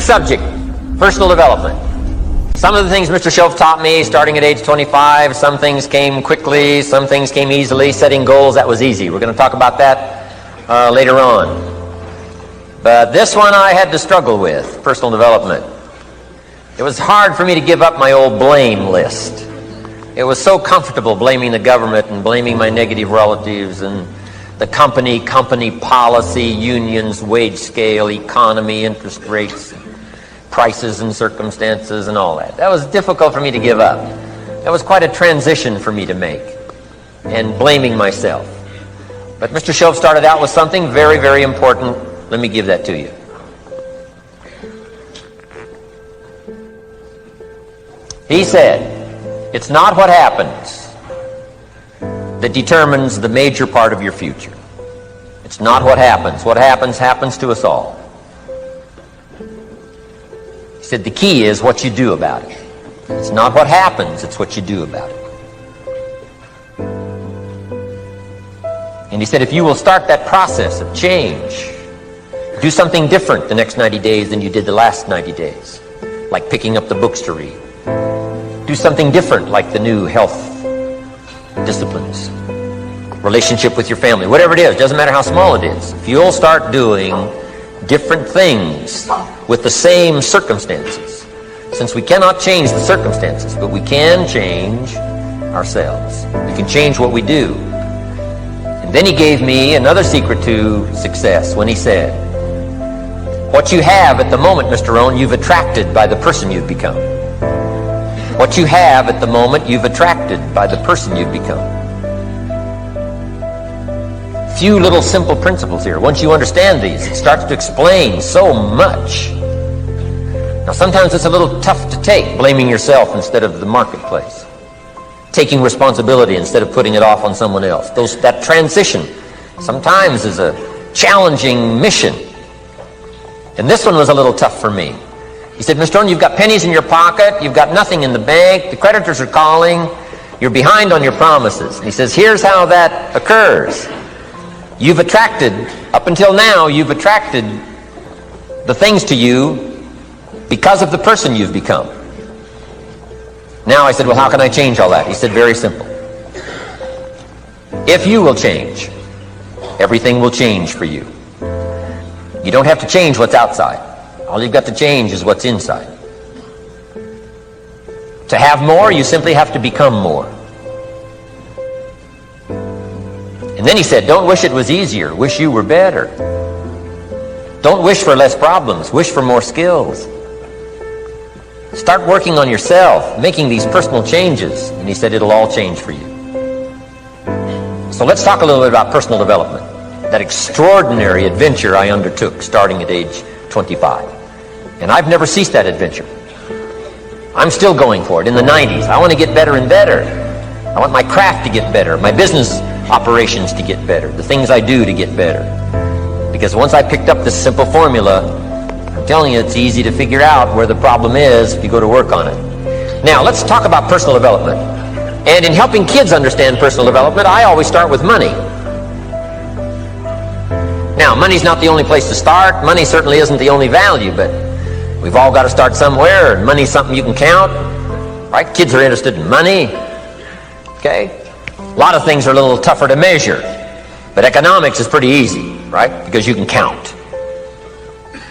subject, personal development. Some of the things Mr. Shelf taught me starting at age 25, some things came quickly, some things came easily. Setting goals, that was easy. We're going to talk about that later on. But this one I had to struggle with, personal development. It was hard for me to give up my old blame list. It was so comfortable blaming the government and blaming my negative relatives and the company policy, unions, wage scale, economy, interest rates, prices and circumstances and all that. That was difficult for me to give up. That was quite a transition for me to make, and blaming myself. But Mr. Shelf started out with something very, very important. Let me give that to you. He said, it's not what happens that determines the major part of your future. It's not what happens. What happens to us all. He said the key is what you do about it. It's not what happens, it's what you do about it. And he said if you will start that process of change, do something different the next 90 days than you did the last 90 days, like picking up the books to read. Do something different, like the new health disciplines, relationship with your family, whatever it is, doesn't matter how small it is. If you'll start doing different things with the same circumstances, since we cannot change the circumstances, but we can change ourselves. We can change what we do. And then he gave me another secret to success when he said, what you have at the moment, Mr. Rohn, you've attracted by the person you've become. What you have at the moment, you've attracted by the person you've become. Few little simple principles here. Once you understand these, it starts to explain so much. Now, sometimes it's a little tough to take, blaming yourself instead of the marketplace. Taking responsibility instead of putting it off on someone else. That transition sometimes is a challenging mission. And this one was a little tough for me. He said, Mr. Rohn, you've got pennies in your pocket, you've got nothing in the bank, the creditors are calling, you're behind on your promises. And he says, here's how that occurs. You've attracted, up until now, you've attracted the things to you because of the person you've become. Now I said, well, how can I change all that? He said, very simple. If you will change, everything will change for you. You don't have to change what's outside. All you've got to change is what's inside. To have more, you simply have to become more. And then he said, don't wish it was easier. Wish you were better. Don't wish for less problems. Wish for more skills. Start working on yourself, making these personal changes. And he said, it'll all change for you. So let's talk a little bit about personal development. That extraordinary adventure I undertook starting at age 25. And I've never ceased that adventure. I'm still going for it in the 90s. I want to get better and better. I want my craft to get better, my business operations to get better, the things I do to get better. Because once I picked up this simple formula, I'm telling you, it's easy to figure out where the problem is if you go to work on it. Now, let's talk about personal development. And in helping kids understand personal development, I always start with money. Now, money's not the only place to start. Money certainly isn't the only value, but we've all got to start somewhere, and money's something you can count. Right? Kids are interested in money. Okay? A lot of things are a little tougher to measure, but economics is pretty easy, right? Because you can count.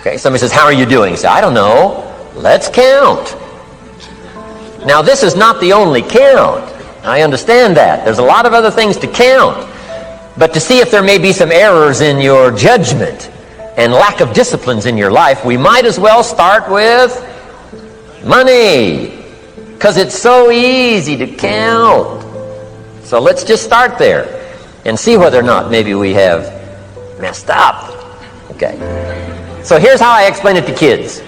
Okay? Somebody says, how are you doing? You say, I don't know. Let's count. Now, this is not the only count. I understand that. There's a lot of other things to count. But to see if there may be some errors in your judgment and lack of disciplines in your life, we might as well start with money, because it's so easy to count. So let's just start there and see whether or not maybe we have messed up. Okay. So here's how I explain it to kids.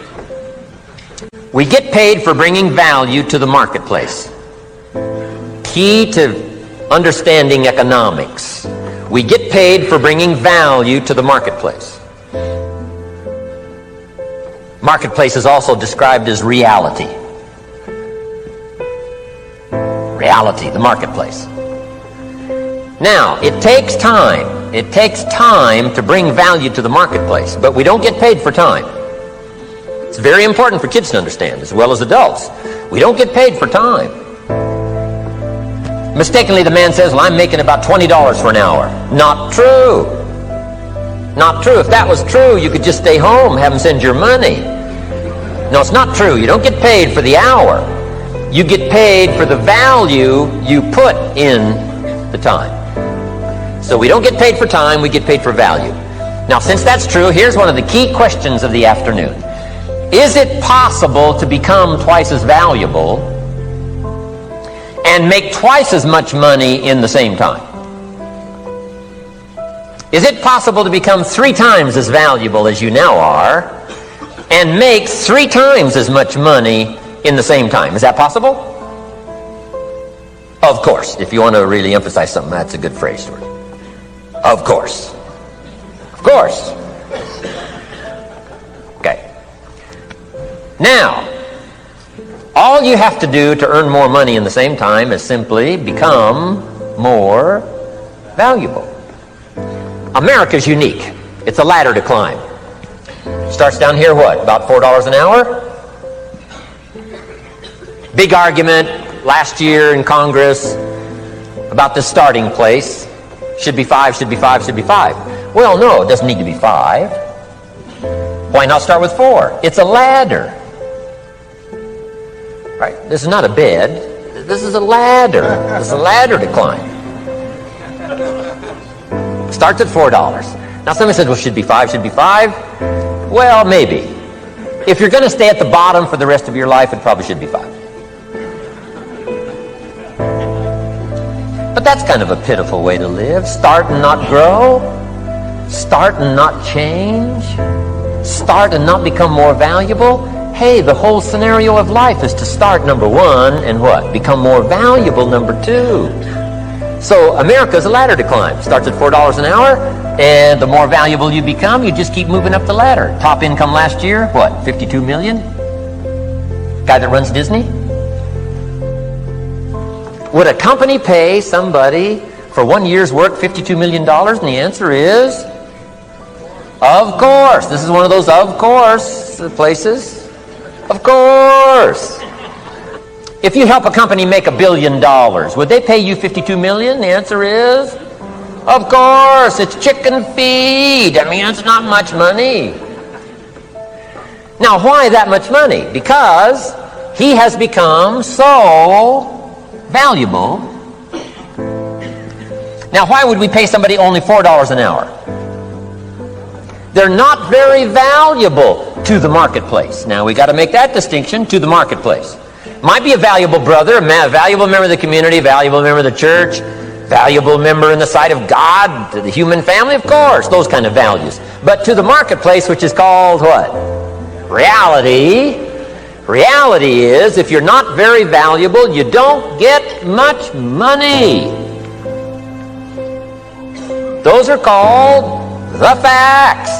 We get paid for bringing value to the marketplace. Key to understanding economics. We get paid for bringing value to the marketplace. Marketplace is also described as reality. Reality, the marketplace. Now, it takes time. It takes time to bring value to the marketplace, but we don't get paid for time. It's very important for kids to understand as well as adults. We don't get paid for time. Mistakenly, the man says, well, I'm making about $20 for an hour. Not true. Not true. If that was true, you could just stay home, have them send your money. No, it's not true. You don't get paid for the hour. You get paid for the value you put in the time. So we don't get paid for time, we get paid for value. Now, since that's true, here's one of the key questions of the afternoon. Is it possible to become twice as valuable and make twice as much money in the same time? Is it possible to become 3 times as valuable as you now are and make 3 times as much money in the same time? Is that possible? Of course. If you want to really emphasize something, that's a good phrase, George. Of course. Of course. Okay. Now, all you have to do to earn more money in the same time is simply become more valuable. America's unique. It's a ladder to climb. Starts down here, what? About $4 an hour? Big argument last year in Congress about the starting place. Should be 5, should be 5, should be 5. Well, no, it doesn't need to be 5. Why not start with 4? It's a ladder. Right? This is not a bed. This is a ladder. This is a ladder to climb. Starts at $4. Now somebody says, well, should be 5, should be 5. Well, maybe. If you're going to stay at the bottom for the rest of your life, it probably should be 5. But that's kind of a pitiful way to live. Start and not grow. Start and not change. Start and not become more valuable. Hey, the whole scenario of life is to start, number 1, and what? Become more valuable, number 2. So America's a ladder to climb. Starts at $4 an hour, and the more valuable you become, you just keep moving up the ladder. Top income last year, what, $52 million? Guy that runs Disney? Would a company pay somebody for 1 year's work $52 million? And the answer is, of course. This is one of those of course places. Of course. If you help a company make $1 billion, would they pay you $52 million? The answer is, of course. It's chicken feed. I mean, it's not much money. Now, why that much money? Because he has become so valuable. Now, why would we pay somebody only $4 an hour? They're not very valuable to the marketplace. Now, we got to make that distinction, to the marketplace. Might be a valuable brother, a valuable member of the community, valuable member of the church, valuable member in the sight of God, to the human family, of course, those kind of values. But to the marketplace, which is called what? Reality. Reality is, if you're not very valuable, you don't get much money. Those are called the facts.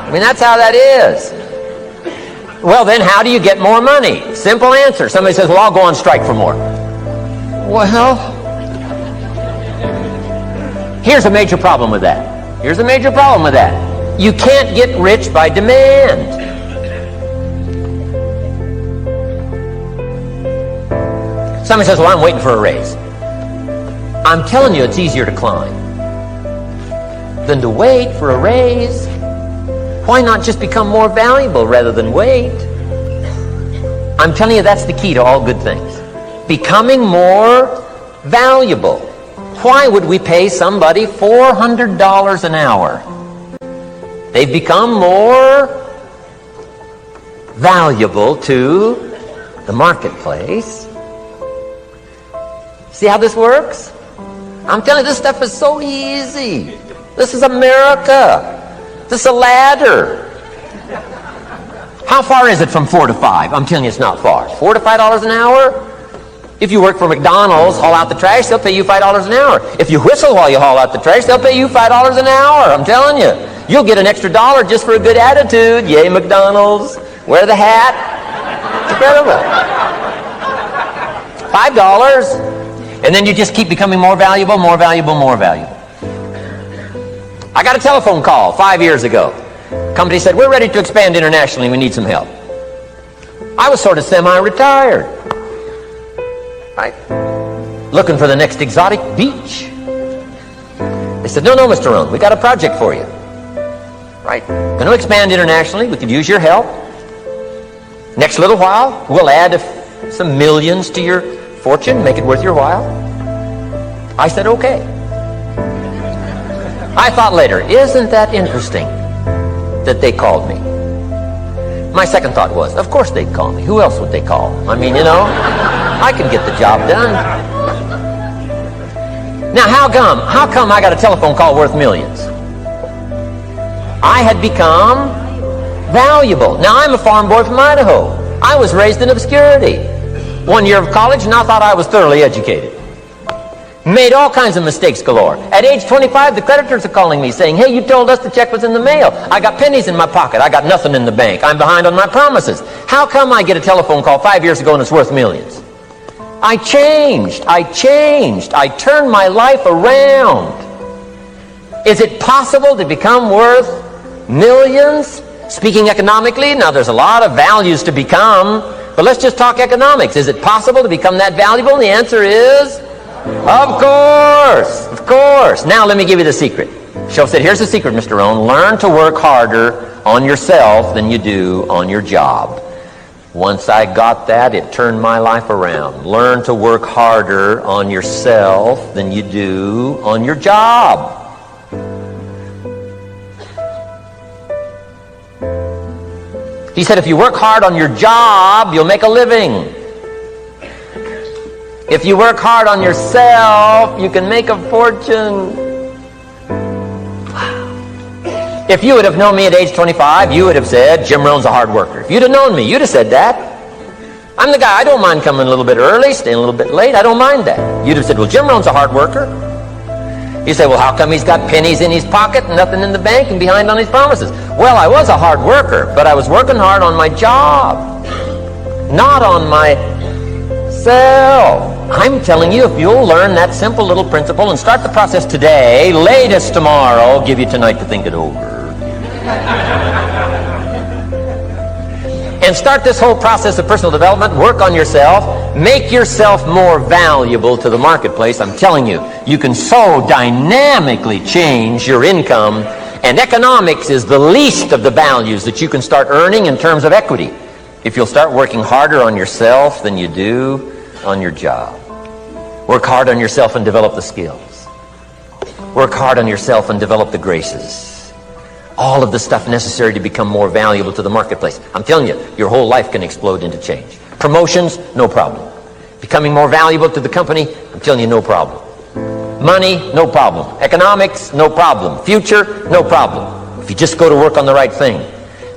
I mean, that's how that is. Well, then, how do you get more money? Simple answer. Somebody says, well, I'll go on strike for more. Well, here's a major problem with that. Here's a major problem with that. You can't get rich by demand. Somebody says, well, I'm waiting for a raise. I'm telling you, it's easier to climb than to wait for a raise. Why not just become more valuable rather than wait? I'm telling you, that's the key to all good things. Becoming more valuable. Why would we pay somebody $400 an hour? They've become more valuable to the marketplace. See how this works? I'm telling you, this stuff is so easy. This is America. This is a ladder. How far is it from 4 to 5? I'm telling you, it's not far. $4 to $5 an hour? If you work for McDonald's, haul out the trash, they'll pay you $5 an hour. If you whistle while you haul out the trash, they'll pay you $5 an hour. I'm telling you. You'll get an extra $1 just for a good attitude. Yay, McDonald's. Wear the hat. It's incredible. $5. And then you just keep becoming more valuable, more valuable, more valuable. I got a telephone call 5 years ago. Company said, we're ready to expand internationally. We need some help. I was sort of semi-retired. Right? Looking for the next exotic beach. They said, no, Mr. Rohn, we got a project for you. Right? Going to expand internationally. We could use your help. Next little while, we'll add some millions to your fortune, make it worth your while. I said, okay. I thought later, isn't that interesting that they called me? My second thought was, of course they'd call me. Who else would they call? I mean, you know, I can get the job done. Now, how come I got a telephone call worth millions? I had become valuable. Now, I'm a farm boy from Idaho. I was raised in obscurity. 1 year of college, and I thought I was thoroughly educated. Made all kinds of mistakes galore. At age 25, the creditors are calling me saying, hey, you told us the check was in the mail. I got pennies in my pocket. I got nothing in the bank. I'm behind on my promises. How come I get a telephone call 5 years ago and it's worth millions? I changed. I turned my life around. Is it possible to become worth millions? Speaking economically, now there's a lot of values to become, but let's just talk economics. Is it possible to become that valuable? And the answer is, of course. Now let me give you the secret. Shoaff said, here's the secret, Mr. Rohn. Learn to work harder on yourself than you do on your job. Once I got that, it turned my life around. Learn to work harder on yourself than you do on your job. He said, if you work hard on your job, you'll make a living. If you work hard on yourself, you can make a fortune. If you would have known me at age 25, you would have said, Jim Rohn's a hard worker. If you'd have known me, you'd have said that. I'm the guy, I don't mind coming a little bit early, staying a little bit late, I don't mind that. You'd have said, well, Jim Rohn's a hard worker. You say, well, how come he's got pennies in his pocket and nothing in the bank and behind on his promises? Well, I was a hard worker, but I was working hard on my job, not on myself. I'm telling you, if you'll learn that simple little principle and start the process today, latest tomorrow, I'll give you tonight to think it over. And start this whole process of personal development, work on yourself, make yourself more valuable to the marketplace. I'm telling you, you can so dynamically change your income, and economics is the least of the values that you can start earning in terms of equity if you'll start working harder on yourself than you do on your job. Work hard on yourself and develop the skills. Work hard on yourself and develop the graces. All of the stuff necessary to become more valuable to the marketplace. I'm telling you, your whole life can explode into change. Promotions, no problem. Becoming more valuable to the company, I'm telling you, no problem. Money, no problem. Economics, no problem. Future, no problem. If you just go to work on the right thing.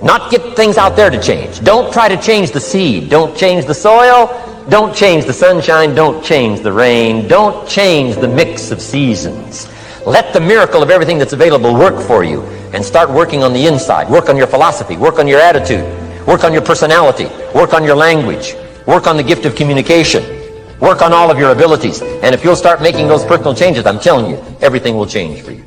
Not get things out there to change. Don't try to change the seed. Don't change the soil. Don't change the sunshine. Don't change the rain. Don't change the mix of seasons. Let the miracle of everything that's available work for you, and start working on the inside. Work on your philosophy. Work on your attitude. Work on your personality. Work on your language. Work on the gift of communication. Work on all of your abilities. And if you'll start making those personal changes, I'm telling you, everything will change for you.